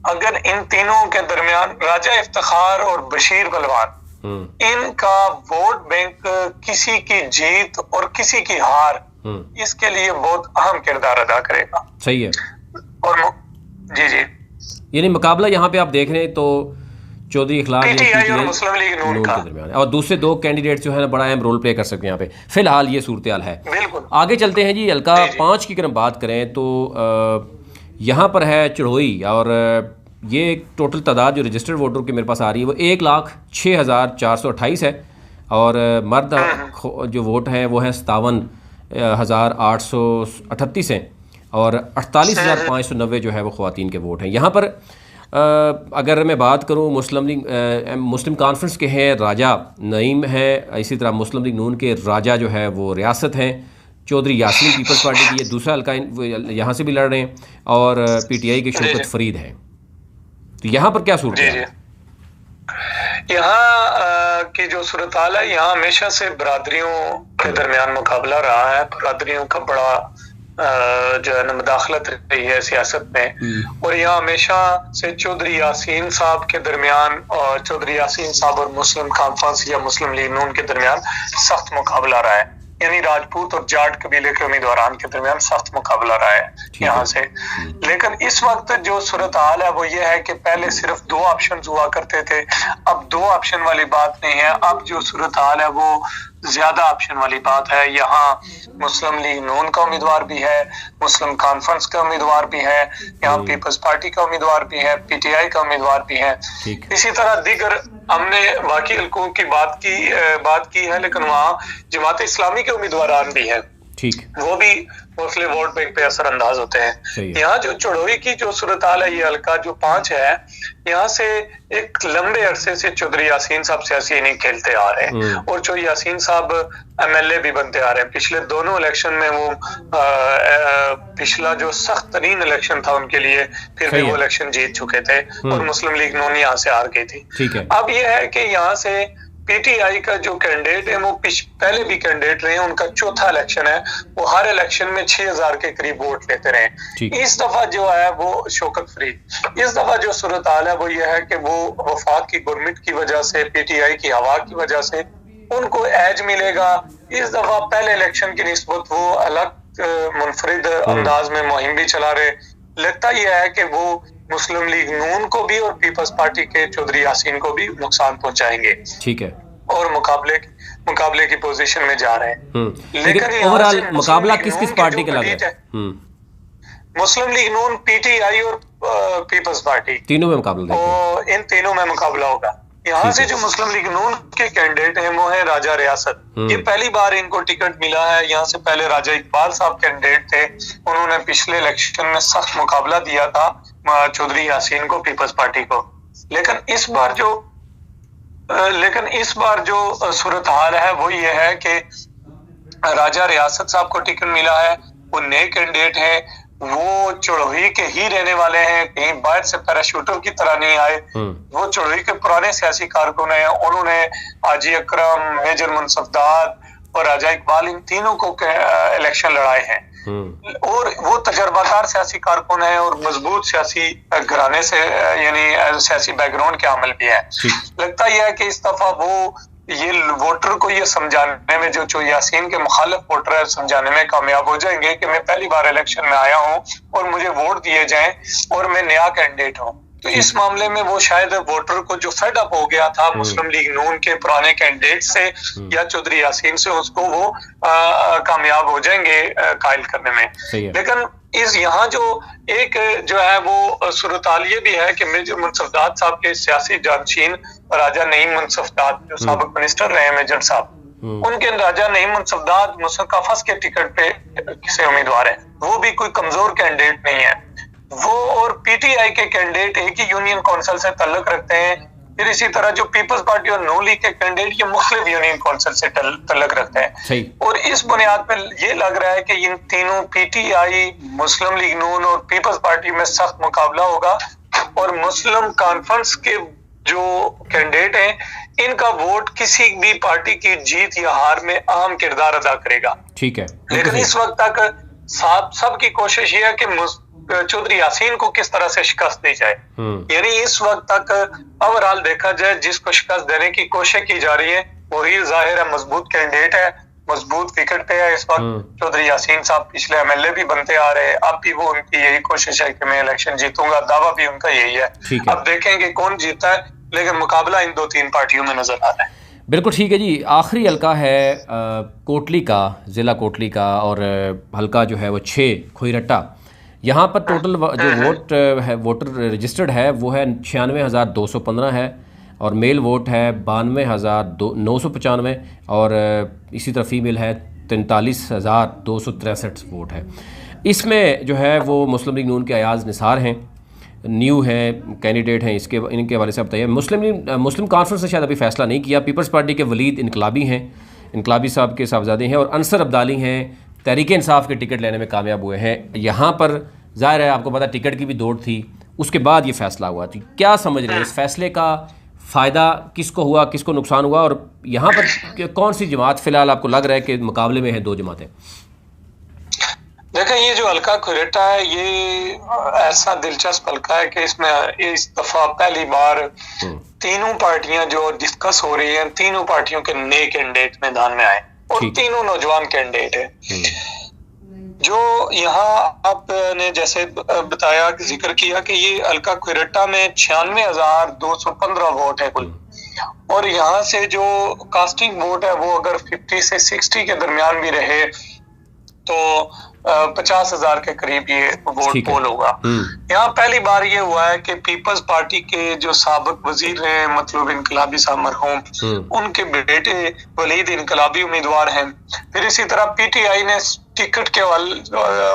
अगर इन तीनों के दरमियान राजा इफ्तिखार और बशीर पहलवान, इनका वोट बैंक किसी की जीत और किसी की हार इसके लिए बहुत अहम किरदार अदा करेगा। सही है। और जी यानी मुकाबला यहाँ पे आप देख रहे हैं तो चौधरी इखलाक और मुस्लिम लीग नून के दरमियान, और दूसरे 2 कैंडिडेट जो है ना बड़ा अहम रोल प्ले कर सकते हैं यहाँ पे। फिलहाल ये सूरत हाल है। बिल्कुल। आगे चलते हैं जी। हल्का 5 की अगर बात करें तो यहाँ पर है चढ़ोई, और ये टोटल तादाद जो रजिस्टर्ड वोटर की मेरे पास आ रही है वो 1,06,428 है, और मर्द जो वोट हैं वो है 57,838 हैं, और 48,590 जो है वो ख़वातीन के वोट हैं। यहाँ पर अगर मैं बात करूँ मुस्लिम कॉन्फ्रेंस के हैं राजा नईम है, इसी तरह मुस्लिम लीग नून के राजा जो है वो रियासत हैं, चौधरी यासीन पीपल्स पार्टी की ये दूसरा हल्का यहाँ से भी लड़ रहे हैं, और PTI के शौकत फरीद हैं। तो यहाँ पर क्या सूरत है? यहाँ की जो सूरत हाल है, यहाँ हमेशा से बरादरियों के दरमियान मुकाबला रहा है, बरादरियों का बड़ा जो है ना मुदाखलत रही है सियासत में, और यहाँ हमेशा से चौधरी यासीन साहब के दरमियान और चौधरी यासीन साहब और मुस्लिम कॉन्फ्रेंस या मुस्लिम लीग नून के दरमियान सख्त मुकाबला रहा है, यानी राजपूत और जाट कबीले के उम्मीदवार के दरमियान सख्त मुकाबला रहा है यहाँ से। लेकिन इस वक्त जो सूरत हाल है वो ये है कि पहले सिर्फ 2 ऑप्शन हुआ करते थे, अब 2 ऑप्शन वाली बात नहीं है, अब जो सूरत हाल है वो ज्यादा ऑप्शन वाली बात है। यहाँ मुस्लिम लीग नून का उम्मीदवार भी है, मुस्लिम कॉन्फ्रेंस का उम्मीदवार भी है, यहाँ पीपल्स पार्टी का उम्मीदवार भी है, PTI का उम्मीदवार भी है। इसी तरह दीगर हमने बाकी हल्कों की बात की है, लेकिन वहाँ जमात इस्लामी के उम्मीदवार भी है, वो भी मुस्लिम वोट बैंक पे असरअंदाज होते हैं। यहाँ जो चढ़ोई की जो सूरत हाल है, ये हल्का जो 5 है, यहाँ से एक लंबे अरसे से चौधरी यासीन साहब सियासी नहीं खेलते आ रहे हैं, और चौधरी यासीन साहब MLA भी बनते आ रहे हैं। पिछले दोनों इलेक्शन में वो पिछला जो सख्त तरीन इलेक्शन था उनके लिए, फिर भी वो इलेक्शन जीत चुके थे, और मुस्लिम लीग नून यहाँ से हार गई थी। अब ये है कि यहाँ से PTI का जो कैंडिडेट है वो पहले भी कैंडिडेट रहे हैं, उनका चौथा इलेक्शन है, वो हर इलेक्शन में 6,000 के करीब वोट लेते रहे। इस दफा जो है वो शौकत फरीद, इस दफा जो सूरत हाल है वो ये है कि वो वफाक की गवर्नमेंट की वजह से, PTI की हवा की वजह से उनको एज मिलेगा। इस दफा पहले इलेक्शन की निस्बत वो अलग मुनफरिद अंदाज में मुहिम भी चला रहे। लगता यह है कि वो मुस्लिम लीग नून को भी और पीपल्स पार्टी के चौधरी यासीन को भी नुकसान पहुंचाएंगे। ठीक है। और मुकाबले की पोजीशन में जा रहे हैं। लेकिन ओवरऑल मुकाबला किस पार्टी के लग रहा है? मुस्लिम लीग नून, PTI और पीपल्स पार्टी, तीनों में मुकाबला, और इन तीनों में मुकाबला होगा। यहाँ से जो मुस्लिम लीग नून के कैंडिडेट हैं वो है राजा रियासत, ये पहली बार इनको टिकट मिला है। यहाँ से पहले राजा इकबाल साहब कैंडिडेट थे, उन्होंने पिछले इलेक्शन में सख्त मुकाबला दिया था चौधरी यासीन को, पीपल्स पार्टी को। लेकिन इस बार जो सूरत हाल है वो ये है कि राजा रियासत साहब को टिकट मिला है, वो नए कैंडिडेट हैं, वो चढ़ोई के ही रहने वाले हैं, कहीं बाहर से पैराशूटर की तरह नहीं आए। वो चढ़ोई के पुराने सियासी कारकुन हैं, उन्होंने हाजी अकरम, मेजर मुनसफदाद और राजा इकबाल, इन तीनों को इलेक्शन लड़ाए हैं, और वो तजर्बाकार सियासी कारकुन है और मजबूत सियासी घराने से, यानी सियासी बैकग्राउंड के आमिल भी है। लगता यह है कि इस दफा वो ये वोटर को ये समझाने में, जो यासीन के मुखालिफ वोटर है, समझाने में कामयाब हो जाएंगे कि मैं पहली बार इलेक्शन में आया हूं और मुझे वोट दिए जाएं और मैं नया कैंडिडेट हूं। तो इस मामले में वो शायद वोटर को जो फेड अप हो गया था मुस्लिम लीग नून के पुराने कैंडिडेट से या चौधरी यासीन से, उसको वो कामयाब हो जाएंगे कायल करने में। लेकिन इस यहाँ जो एक जो है वो सूरत ये भी है कि मेजर मुनसफदाद साहब के सियासी जानशीन राजा नईम मुनसफदाद जो साबिक मिनिस्टर रहे मेजर साहब, उनके राजा नईम मुनसफदाद मुसक्काफस के टिकट पे से उम्मीदवार है। वो भी कोई कमजोर कैंडिडेट नहीं है। वो और पीटीआई के कैंडिडेट एक ही यूनियन काउंसिल से ताल्लुक रखते हैं। फिर इसी तरह जो पीपल्स पार्टी और नो लीग के कैंडिडेट ये मुख्तलिफ यूनियन काउंसिल से ताल्लुक रखते हैं। और इस बुनियाद पर ये लग रहा है कि इन तीनों पीटीआई, मुस्लिम लीग नून और पीपल्स पार्टी में सख्त मुकाबला होगा और मुस्लिम कॉन्फ्रेंस के जो कैंडिडेट हैं इनका वोट किसी भी पार्टी की जीत या हार में अहम किरदार अदा करेगा। ठीक है, लेकिन इस वक्त तक सबकी कोशिश ये है कि चौधरी यासीन को किस तरह से शिकस्त दी जाए। यानी इस वक्त तक ओवरऑल देखा जाए जिसको शिकस्त देने की कोशिश की जा रही है वही जाहिर है मजबूत कैंडिडेट है, मजबूत विकेट पे है इस वक्त। चौधरी यासीन साहब पिछले एमएलए भी बनते आ रहे हैं, अब भी वो उनकी यही कोशिश है कि मैं इलेक्शन जीतूंगा, दावा भी उनका यही है। अब देखेंगे कौन जीता है, लेकिन मुकाबला इन 2-3 पार्टियों में नजर आ रहा है। बिल्कुल ठीक है जी। आखिरी हल्का है कोटली का, ज़िला कोटली का, और हल्का जो है वो 6 खोईरट्टा। यहाँ पर टोटल जो वोट है, वोटर रजिस्टर्ड है वो है 96,215 है, और मेल वोट है 92,995, और इसी तरह फीमेल है 43,263 वोट है। इसमें जो है वो मुस्लिम लीग नून के अयाज निसार हैं, न्यू हैं, कैंडिडेट हैं। इनके हवाले से बताइए। मुस्लिम कॉन्फ्रेंस ने शायद अभी फैसला नहीं किया। पीपल्स पार्टी के वलीद इनकलाबी हैं, इनकलाबी साहब के साहबजादे हैं, और अंसर अब्दाली हैं, तहरीक इंसाफ के टिकट लेने में कामयाब हुए हैं। यहाँ पर ज़ाहिर है आपको पता टिकट की भी दौड़ थी, उसके बाद ये फैसला हुआ थी। क्या समझ रहे हैं इस फैसले का फ़ायदा किसको हुआ, किसको नुकसान हुआ, और यहाँ पर कौन सी जमात फ़िलहाल आपको लग रहा है कि मुकाबले में है 2 जमातें? देखें, ये जो हल्का खोईरट्टा है ये ऐसा दिलचस्प हल्का है कि इसमें इस दफा पहली बार तीनों पार्टियां जो डिस्कस हो रही हैं, तीनों पार्टियों के नए कैंडिडेट मैदान में आए और तीनों नौजवान कैंडिडेट हैं। जो यहाँ आपने जैसे बताया, जिक्र किया कि ये हल्का खोईरट्टा में 96,215 वोट है कुल, और यहाँ से जो कास्टिंग वोट है वो अगर 50 से 60 के दरमियान भी रहे तो 50,000 के करीब ये वोट पोल होगा। यहाँ पहली बार ये हुआ है कि पीपल्स पार्टी के जो साबिक वजीर हैं मतलब इनकलाबी साहब मरहूम, उनके बेटे वलीद इनकलाबी उम्मीदवार हैं। फिर इसी तरह पीटीआई ने टिकट के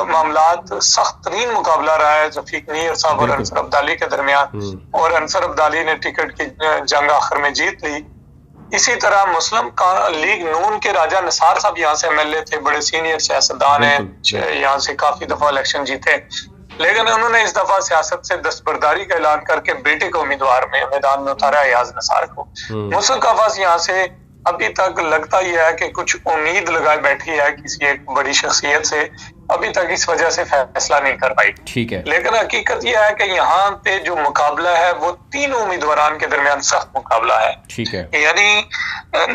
मामलात सख्त तरीन मुकाबला रहा है रफीक मीर साहब और अंसर अब्दाली के दरमियान, और अंसर अब्दाली ने टिकट की जंग आखिर में जीत ली। इसी तरह मुस्लिम लीग नून के राजा निसार साहब यहाँ से एमएलए थे, बड़े सीनियर सियासतदान हैं, यहाँ से काफी दफा इलेक्शन जीते, लेकिन उन्होंने इस दफा सियासत से दस्तबरदारी का ऐलान करके बेटे को उम्मीदवार में मैदान में उतारा अयाज निसार को। मुसक्काफस यहाँ से अभी तक लगता ही है कि कुछ उम्मीद लगाए बैठी है किसी एक बड़ी शख्सियत से, अभी तक इस वजह से फैसला नहीं कर पाई। ठीक है, लेकिन हकीकत यह है कि यहाँ पे जो मुकाबला है वो तीनों उम्मीदवारान के दरमियान सख्त मुकाबला है। ठीक है, यानी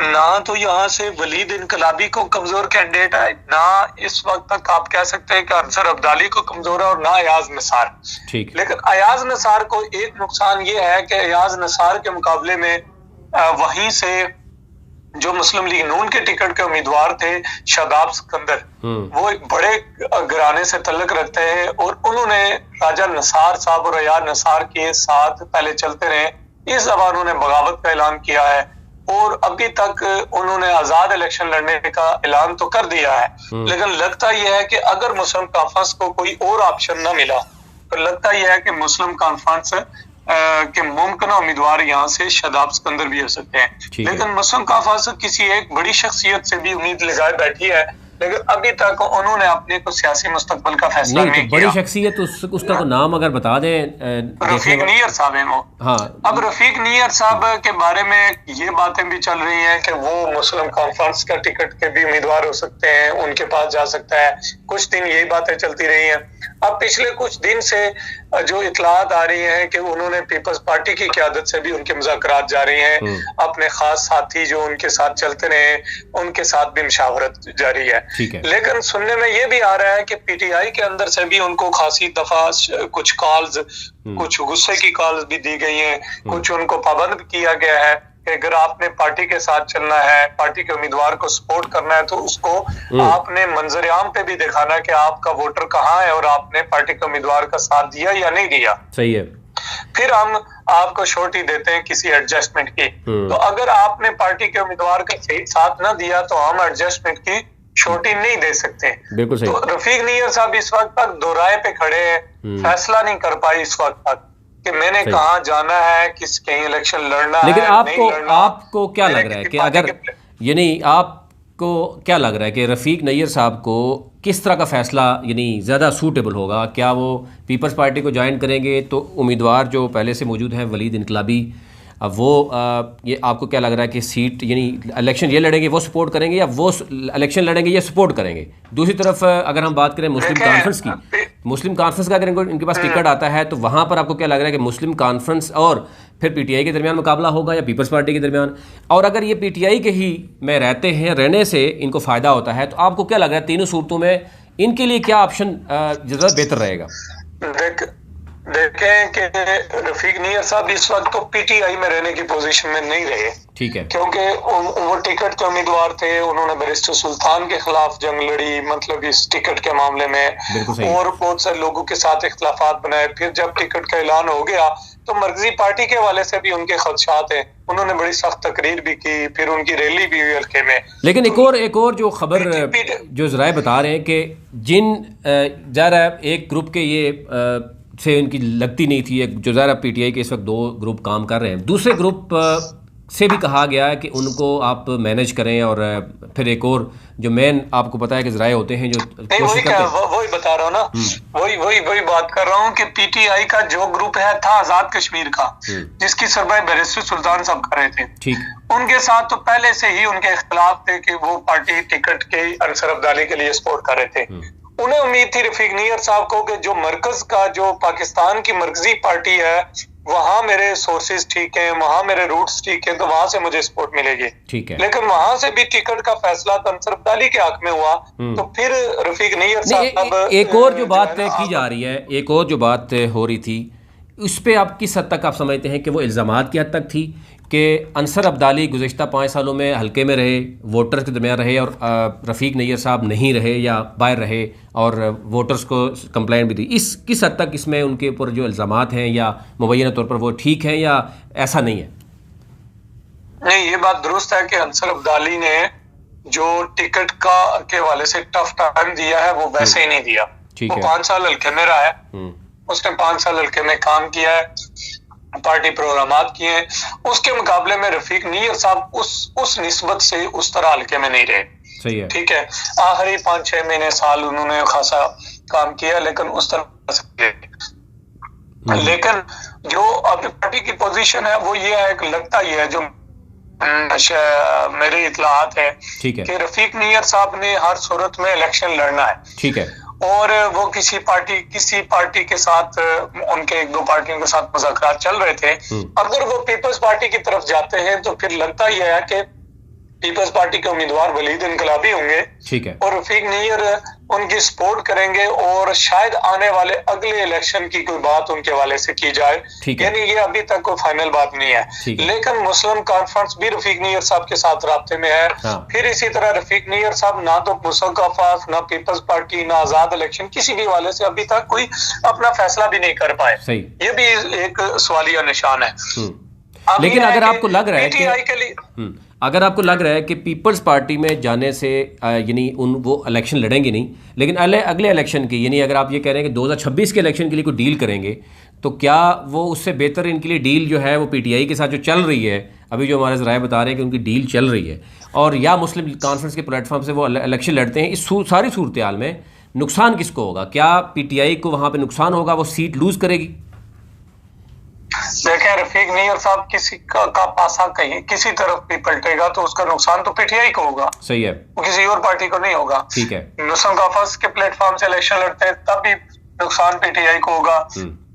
ना तो यहाँ से वलीद इनकलाबी को कमजोर कैंडिडेट है, ना इस वक्त तक आप कह सकते हैं कि अंसर अब्दाली को कमजोर है, और ना अयाज निसार। ठीक, लेकिन अयाज निसार को एक नुकसान ये है कि अयाज निसार के मुकाबले में वहीं से जो मुस्लिम लीग नून के टिकट के उम्मीदवार थे शादाब सिकंदर, वो एक बड़े घराने से तल्लुक रखते हैं, और उन्होंने राजा निसार साहब और अयाज निसार के साथ पहले चलते रहे। इस दफा उन्होंने बगावत का ऐलान किया है, और अभी तक उन्होंने आजाद इलेक्शन लड़ने का ऐलान तो कर दिया है, लेकिन लगता यह है कि अगर मुस्लिम कॉन्फ्रेंस को कोई और ऑप्शन न मिला तो लगता यह है कि मुस्लिम कॉन्फ्रेंस के मुमकिन उम्मीदवार यहाँ से शादाब सिकंदर भी हो सकते हैं। लेकिन मुस्लिम कॉन्फ्रेंस किसी एक बड़ी शख्सियत से भी उम्मीद लगाए बैठी है, लेकिन अभी तक उन्होंने अपने को सियासी मुस्तकबिल का फैसला नहीं किया। बड़ी शख्सियत उसका तो नाम अगर बता दें, रफीक नीयर साहब है वो। हाँ, अब रफीक नीयर साहब के बारे में ये बातें भी चल रही हैं कि वो मुस्लिम कॉन्फ्रेंस का टिकट के भी उम्मीदवार हो सकते हैं, उनके पास जा सकता है। कुछ दिन यही बातें चलती रही हैं। अब पिछले कुछ दिन से जो इतलात आ रही हैं कि उन्होंने पीपल्स पार्टी की क़यादत से भी उनके मुज़ाकरात जारी हैं, अपने खास साथी जो उनके साथ चलते रहे उनके साथ भी मुशावरत जारी है। लेकिन सुनने में ये भी आ रहा है कि पीटीआई के अंदर से भी उनको खासी दफा कुछ कॉल्स, कुछ गुस्से की कॉल्स भी दी गई हैं, कुछ उनको पाबंद किया गया है कि अगर आपने पार्टी के साथ चलना है, पार्टी के उम्मीदवार को सपोर्ट करना है, तो उसको आपने मंजर आम पे भी दिखाना है कि आपका वोटर कहाँ है और आपने पार्टी के उम्मीदवार का साथ दिया या नहीं दिया। सही है। फिर हम आपको छोटी देते हैं किसी एडजस्टमेंट की। तो अगर आपने पार्टी के उम्मीदवार का साथ ना दिया तो हम एडजस्टमेंट की छोटी नहीं दे सकते। बिल्कुल सही। तो रफीक नैयर साहब इस वक्त तक दो राय पे खड़े हैं, फैसला नहीं कर पाए इस वक्त तक कि मैंने कहाँ जाना है, किस कहीं इलेक्शन लड़ना है। लेकिन आपको क्या लग रहा है कि अगर यानी आपको क्या लग रहा है कि रफीक नैयर साहब को किस तरह का फैसला यानी ज़्यादा सूटेबल होगा? क्या वो पीपल्स पार्टी को ज्वाइन करेंगे तो उम्मीदवार जो पहले से मौजूद हैं वलीद इनकलाबी, अब वो ये आपको क्या लग रहा है कि सीट यानी इलेक्शन ये लड़ेंगे वो सपोर्ट करेंगे या वो इलेक्शन लड़ेंगे ये सपोर्ट करेंगे? दूसरी तरफ अगर हम बात करें मुस्लिम कॉन्फ्रेंस की, मुस्लिम कॉन्फ्रेंस का अगर इनके पास टिकट आता है तो वहाँ पर आपको क्या लग रहा है कि मुस्लिम कॉन्फ्रेंस और फिर पीटीआई के दरमियान मुकाबला होगा या पीपल्स पार्टी के दरमियान? और अगर ये पीटीआई के ही में रहने से इनको फ़ायदा होता है तो आपको क्या लग रहा है तीनों सूरतों में इनके लिए क्या ऑप्शन ज़्यादा बेहतर रहेगा? देखें कि रफीक नैयर साहब इस वक्त तो पीटीआई में रहने की पोजीशन में नहीं रहे। ठीक है। क्योंकि वो टिकट के उम्मीदवार थे, उन्होंने बैरिस्टर सुल्तान के खिलाफ जंग लड़ी, मतलब इस टिकट के मामले में, और बहुत सारे लोगों के साथ इख्तलाफात बनाए। फिर जब टिकट का ऐलान हो गया तो मरकजी पार्टी के हवाले से भी उनके खदशात हैं, उन्होंने बड़ी सख्त तकरीर भी की, फिर उनकी रैली भी हुई हल्के में। लेकिन एक और जो खबर जो जराए बता रहे हैं कि जिन ज़रा एक ग्रुप के ये से उनकी लगती नहीं थी, जो ज़रा पीटीआई के इस वक्त 2 ग्रुप काम कर रहे हैं, दूसरे ग्रुप से भी कहा गया है कि उनको आप मैनेज करें, और फिर एक और जो मेन आपको पता है कि जराए होते हैं जो वही बता रहा हूँ ना, वही बात कर रहा हूँ कि पीटीआई का जो ग्रुप है था आजाद कश्मीर का, जिसकी सरबराह बैरिस्टर सुल्तान साहब कर रहे थे, ठीक, उनके साथ तो पहले से ही उनके इख्तिलाफ थे कि वो पार्टी टिकट के अंसर अब्दाली के लिए सपोर्ट कर रहे थे। उन्हें उम्मीद थी रफीक नैयर साहब को कि जो मरकज का, जो पाकिस्तान की मरकजी पार्टी है, वहां मेरे सोर्सेज ठीक हैं, वहां मेरे रूट्स ठीक हैं, तो वहां से मुझे सपोर्ट मिलेगी। ठीक है। लेकिन वहां से भी टिकट का फैसला तो अंसर अब्दाली के हक में हुआ, तो फिर रफीक नैयर साहब एक और जो बात की जा रही है, एक और जो बात हो रही थी, उस पर आप किस हद तक आप समझते हैं कि वो इल्ज़ामात की हद तक थी कि अंसर अब्दाली गुज़िश्ता 5 सालों में हल्के में रहे, वोटर्स के दरमियान रहे, और रफ़ीक नैयर साहब नहीं रहे या बाहर रहे और वोटर्स को कंप्लेंट भी दी? किस हद तक इसमें उनके ऊपर जो इल्ज़ामात हैं या मुबैना तौर पर वो ठीक हैं या ऐसा नहीं है? नहीं, ये बात दुरुस्त है कि अंसर अब्दाली ने जो टिकट के हवाले से टफ टाइम दिया है वो वैसे ही नहीं दिया। वो 5 साल हल्के में रहा है, उसने 5 साल हल्के में काम किया है, पार्टी प्रोग्रामात किए हैं। उसके मुकाबले में रफीक नैयर साहब उस निस्बत से उस तरह हल्के में नहीं रहे। सही है। ठीक है, आखिरी 5-6 महीने साल उन्होंने खासा काम किया, लेकिन उस तरह से लेकिन जो अभी पार्टी की पोजीशन है वो ये है कि लगता ये है, जो मेरे इत्तलात है कि रफीक नैयर साहब ने हर सूरत में इलेक्शन लड़ना है। ठीक है। और वो किसी पार्टी के साथ, उनके 1-2 पार्टियों के साथ मुज़ाकरात चल रहे थे। अगर वो पीपल्स पार्टी की तरफ जाते हैं तो फिर लगता यह है कि पीपल्स पार्टी के उम्मीदवार वलीद इनकलाबी होंगे। ठीक है। और रफीक नैयर उनकी सपोर्ट करेंगे और शायद आने वाले अगले इलेक्शन की कोई बात उनके हवाले से की जाए। यानी ये अभी तक कोई फाइनल बात नहीं है, लेकिन मुस्लिम कॉन्फ्रेंस भी रफीक नैयर साहब के साथ राब्ते में है। हाँ। फिर इसी तरह रफीक नैयर साहब ना तो मुस्लिम कॉन्फ्रेंस, ना पीपल्स पार्टी, ना आजाद इलेक्शन, किसी भी हवाले से अभी तक कोई अपना फैसला भी नहीं कर पाए। ये भी एक सवालिया निशान है। लेकिन अगर आपको लग रहा है कि अगर आपको लग रहा है कि पीपल्स पार्टी में जाने से यानी वो इलेक्शन लड़ेंगे नहीं, लेकिन अगले इलेक्शन की, यानी अगर आप ये कह रहे हैं कि 2026 के इलेक्शन के लिए कोई डील करेंगे, तो क्या वो उससे बेहतर इनके लिए डील जो है वो पीटीआई के साथ जो चल रही है अभी, जो हमारे ज़राए बता रहे हैं कि उनकी डील चल रही है, और या मुस्लिम कॉन्फ्रेंस के प्लेटफॉर्म से वो इलेक्शन लड़ते हैं, इस सारी सूरत हाल में नुकसान किसको होगा? क्या पीटीआई को वहाँ पर नुकसान होगा, वो सीट लूज़ करेगी? देखें, रफीक नैयर साहब किसी का पासा कहीं किसी तरफ भी पलटेगा तो उसका नुकसान तो पीटीआई को होगा। सही है। वो किसी और पार्टी को नहीं होगा। ठीक है। मुस्लिम कॉन्फ्रेंस के प्लेटफॉर्म से इलेक्शन लड़ते हैं तब भी नुकसान पीटीआई को होगा।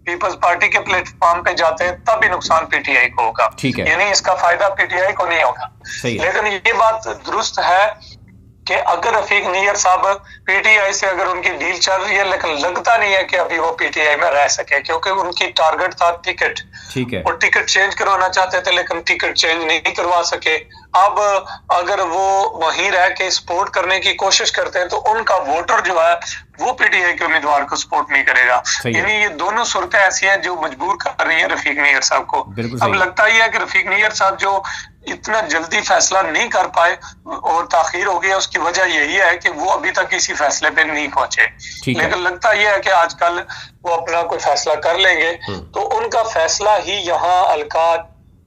पीपल्स पार्टी के प्लेटफॉर्म पे जाते हैं तब भी नुकसान पीटीआई को होगा, ठीक है, यानी इसका फायदा पीटीआई को नहीं होगा। लेकिन ये बात दुरुस्त है कि अगर रफीक नैयर साहब पीटीआई से अगर उनकी डील चल रही है, लेकिन लगता नहीं है कि अभी वो पीटीआई में रह सके, क्योंकि उनकी टारगेट था टिकट, ठीक है, और टिकट चेंज करवाना चाहते थे लेकिन टिकट चेंज नहीं करवा सके। अब अगर वो वहीं रह के सपोर्ट करने की कोशिश करते हैं तो उनका वोटर जो है वो पीटीआई के उम्मीदवार को सपोर्ट नहीं करेगा। यानी ये दोनों सूरतें ऐसी हैं जो मजबूर कर रही है रफीक नैयर साहब को। अब लगता ही है कि रफीक नैयर साहब जो इतना जल्दी फैसला नहीं कर पाए और ताखीर हो गया, उसकी वजह यही है कि वो अभी तक किसी फैसले पे नहीं पहुंचे। लेकिन लगता यह है कि आजकल वो अपना कोई फैसला कर लेंगे, तो उनका फैसला ही यहाँ हल्का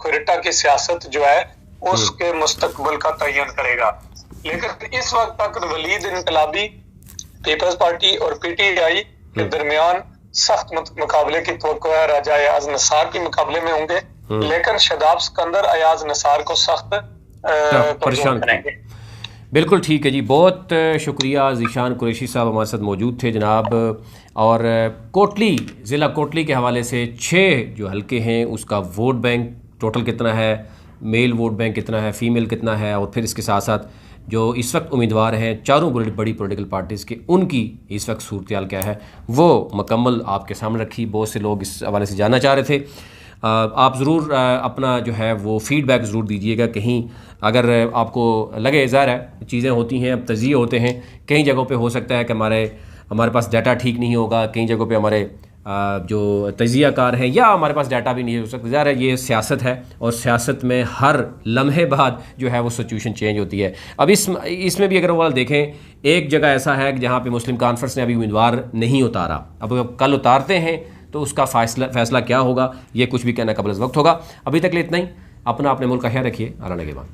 क्वेटा की सियासत जो है उसके मुस्तकबिल का तयन करेगा। लेकिन इस वक्त तक वलीद इनकलाबी पीपल्स पार्टी और पीटीआई के दरमियान सख्त मुकाबले की तवक्को है। राजा अयाज नसार के मुकाबले में होंगे, लेकिन शदाब सिकंदर अयाज नसार को सख्त परेशान करेंगे। बिल्कुल ठीक है जी, बहुत शुक्रिया। ज़ीशान कुरैशी साहब हमारे साथ मौजूद थे जनाब। और कोटली, ज़िला कोटली के हवाले से 6 जो हल्के हैं उसका वोट बैंक टोटल कितना है, मेल वोट बैंक कितना है, फ़ीमेल कितना है, और फिर इसके साथ साथ जो इस वक्त उम्मीदवार हैं चारों बड़ी पॉलिटिकल पार्टीज़ के, उनकी इस वक्त सूरत क्या है वो मुकम्मल आपके सामने रखी। बहुत से लोग इस हवाले से जानना चाह रहे थे। आप ज़रूर अपना जो है वो फ़ीडबैक ज़रूर दीजिएगा। कहीं अगर आपको लगे, ज़ाहिर है चीज़ें होती हैं, अब तज़िये होते हैं, कई जगहों पे हो सकता है कि हमारे पास डाटा ठीक नहीं होगा, कई जगहों पे हमारे जो तजियाकार हैं या हमारे पास डाटा भी नहीं हो सकता। ज़ाहिर है ये सियासत है और सियासत में हर लम्हे बाद जो है वो सिचुएशन चेंज होती है। अब इसमें भी अगर वो देखें, एक जगह ऐसा है कि जहाँ पे मुस्लिम कॉन्फ्रेंस ने अभी उम्मीदवार नहीं उतारा, अब कल उतारते हैं तो उसका फैसला क्या होगा ये कुछ भी कहना कबल वक्त होगा। अभी तक लिए इतना ही। अपना अपने मुल्क का ख्याल रखिए। आला नगेबान।